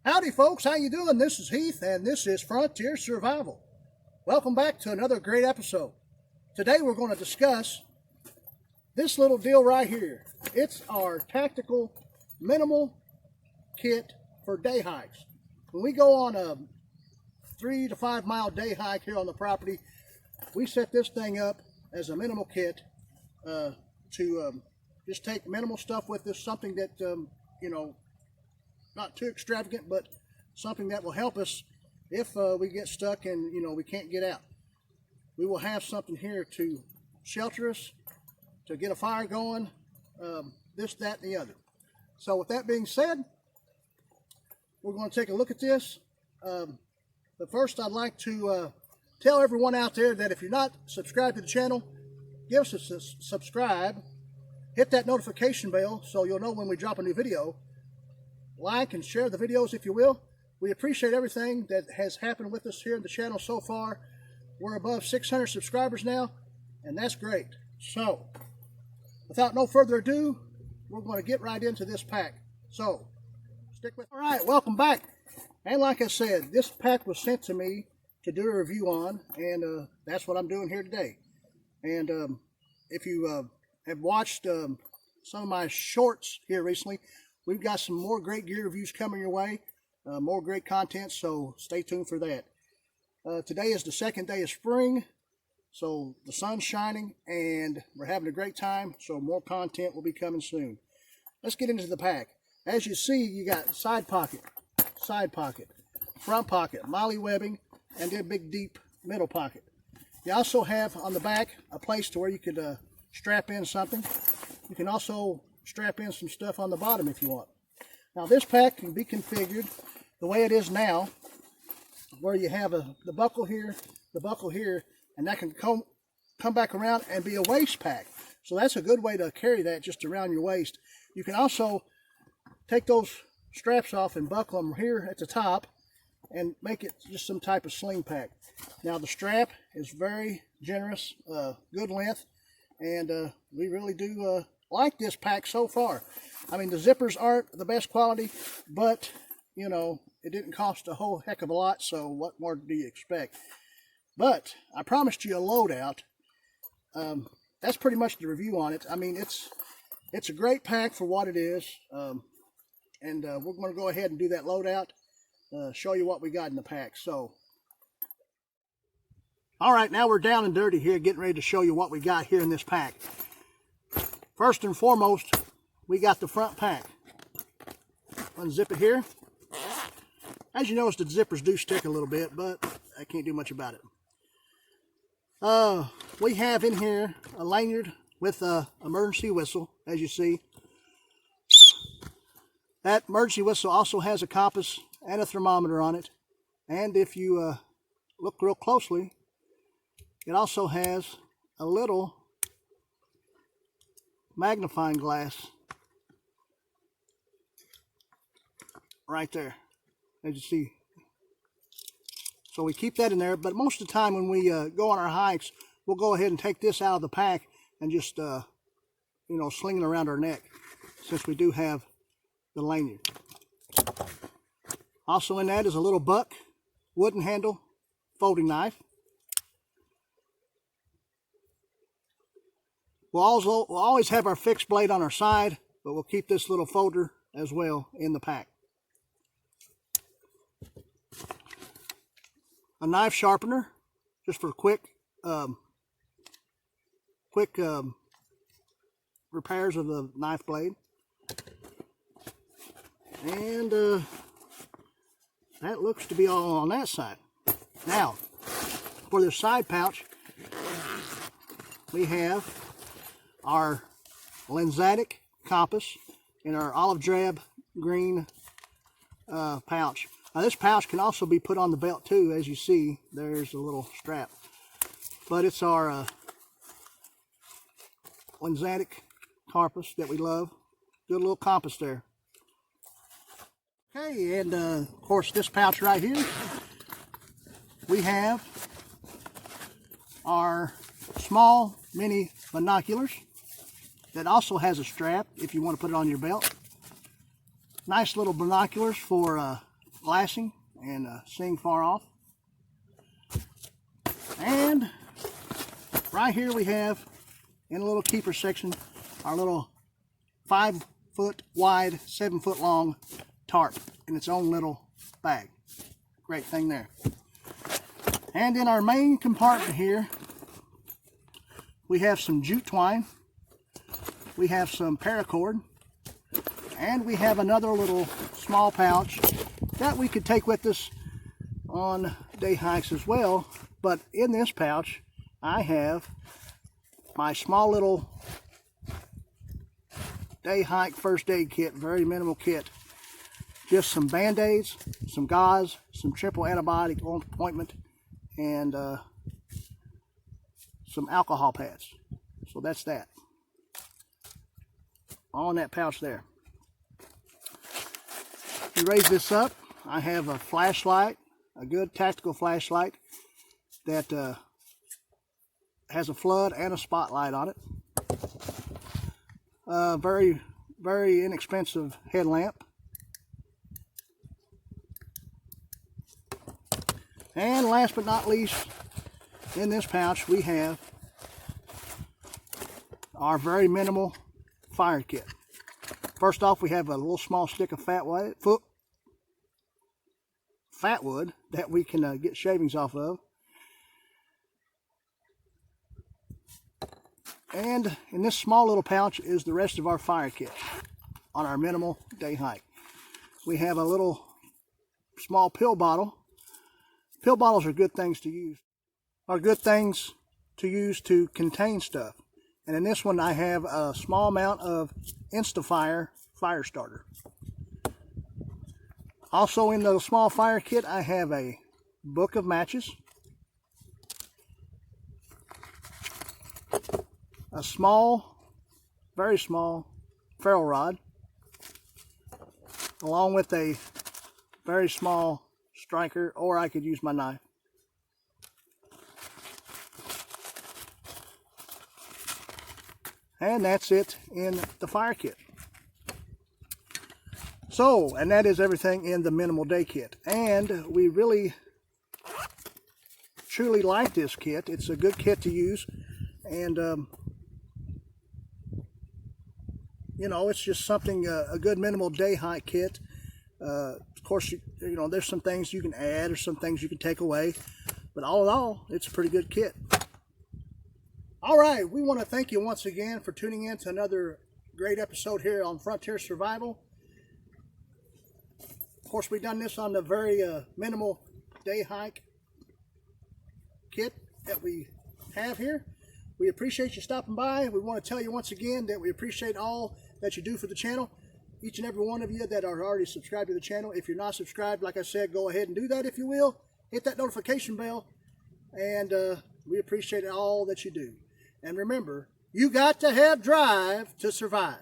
Howdy folks, how you doing? This is Heath and this is Frontier Survival. Welcome back to another great episode. Today we're going to discuss this little deal right here. It's our tactical minimal kit for day hikes. When we go on a 3 to 5 mile day hike here on the property, we set this thing up as a minimal kit to just take minimal stuff with us, something that not too extravagant, but something that will help us if we get stuck and we can't get out. We will have something here to shelter us, to get a fire going, this, that, and the other. So with that being said, we're going to take a look at this. But first I'd like to tell everyone out there that if you're not subscribed to the channel, give us a subscribe, hit that notification bell so you'll know when we drop a new video. Like and share the videos if you will. We appreciate everything that has happened with us here in the channel so far. We're above 600 subscribers now, and that's great. So, without no further ado, we're going to get right into this pack. So, stick with. All right, welcome back. And like I said, this pack was sent to me to do a review on, and that's what I'm doing here today. And if you have watched some of my shorts here recently, we've got some more great gear reviews coming your way, more great content, so stay tuned for that. Today is the second day of spring, so the sun's shining and we're having a great time, so more content will be coming soon. Let's get into the pack. As you see, you got side pocket, front pocket, molly webbing, and then big deep middle pocket. You also have on the back a place to where you could strap in something. You can also strap in some stuff on the bottom if you want. Now this pack can be configured the way it is now, where you have the buckle here, and that can come back around and be a waist pack. So that's a good way to carry that just around your waist. You can also take those straps off and buckle them here at the top and make it just some type of sling pack. Now the strap is very generous, good length, and we really do like this pack so far. I mean, the zippers aren't the best quality, but it didn't cost a whole heck of a lot, so what more do you expect? But I promised you a loadout. That's pretty much the review on it. I mean, it's a great pack for what it is, and we're going to go ahead and do that loadout, show you what we got in the pack. So all right, now we're down and dirty here, getting ready to show you what we got here in this pack. First and foremost, we got the front pack. Unzip it here. As you notice, the zippers do stick a little bit, but I can't do much about it. We have in here a lanyard with an emergency whistle, as you see. That emergency whistle also has a compass and a thermometer on it. And if you look real closely, it also has a little magnifying glass right there, as you see. So we keep that in there, but most of the time when we go on our hikes, we'll go ahead and take this out of the pack and just sling it around our neck, since we do have the lanyard. Also in that is a little buck wooden handle folding knife. We'll always have our fixed blade on our side, but we'll keep this little folder as well in the pack. A knife sharpener, just for quick repairs of the knife blade. And that looks to be all on that side. Now, for the side pouch, we have our lensatic compass in our olive drab green pouch. Now this pouch can also be put on the belt too. As you see, there's a little strap, but it's our lensatic compass that we love. Good little compass there. Okay, and of course this pouch right here, we have our small mini binoculars that also has a strap if you want to put it on your belt. Nice little binoculars for glassing and seeing far off. And right here we have, in a little keeper section, our little 5-foot wide, 7-foot long tarp in its own little bag. Great thing there. And in our main compartment here, we have some jute twine, we have some paracord, and we have another little small pouch that we could take with us on day hikes as well. But in this pouch, I have my small little day hike first aid kit, very minimal kit. Just some band-aids, some gauze, some triple antibiotic ointment, and some alcohol pads. So that's that. All in that pouch there. You raise this up, I have a flashlight, a good tactical flashlight that has a flood and a spotlight on it. Very, very inexpensive headlamp. And last but not least, in this pouch we have our very minimal fire kit. First off, we have a little small stick of fatwood that we can get shavings off of. And in this small little pouch is the rest of our fire kit on our minimal day hike. We have a little small pill bottle. Pill bottles are good things to use. Are good things to use to contain stuff. And in this one I have a small amount of Instafire fire starter. Also in the small fire kit I have a book of matches, a small, very small ferro rod, along with a very small striker, or I could use my knife. And that's it in the fire kit. So, and that is everything in the minimal day kit. And we really, truly like this kit. It's a good kit to use. And, you know, it's just something, a good minimal day hike kit. Of course, you know, there's some things you can add or some things you can take away. But all in all, it's a pretty good kit. All right, we want to thank you once again for tuning in to another great episode here on Frontier Survival. Of course, we've done this on the very minimal day hike kit that we have here. We appreciate you stopping by. We want to tell you once again that we appreciate all that you do for the channel. Each and every one of you that are already subscribed to the channel. If you're not subscribed, like I said, go ahead and do that if you will. Hit that notification bell. And we appreciate all that you do. And remember, you got to have drive to survive.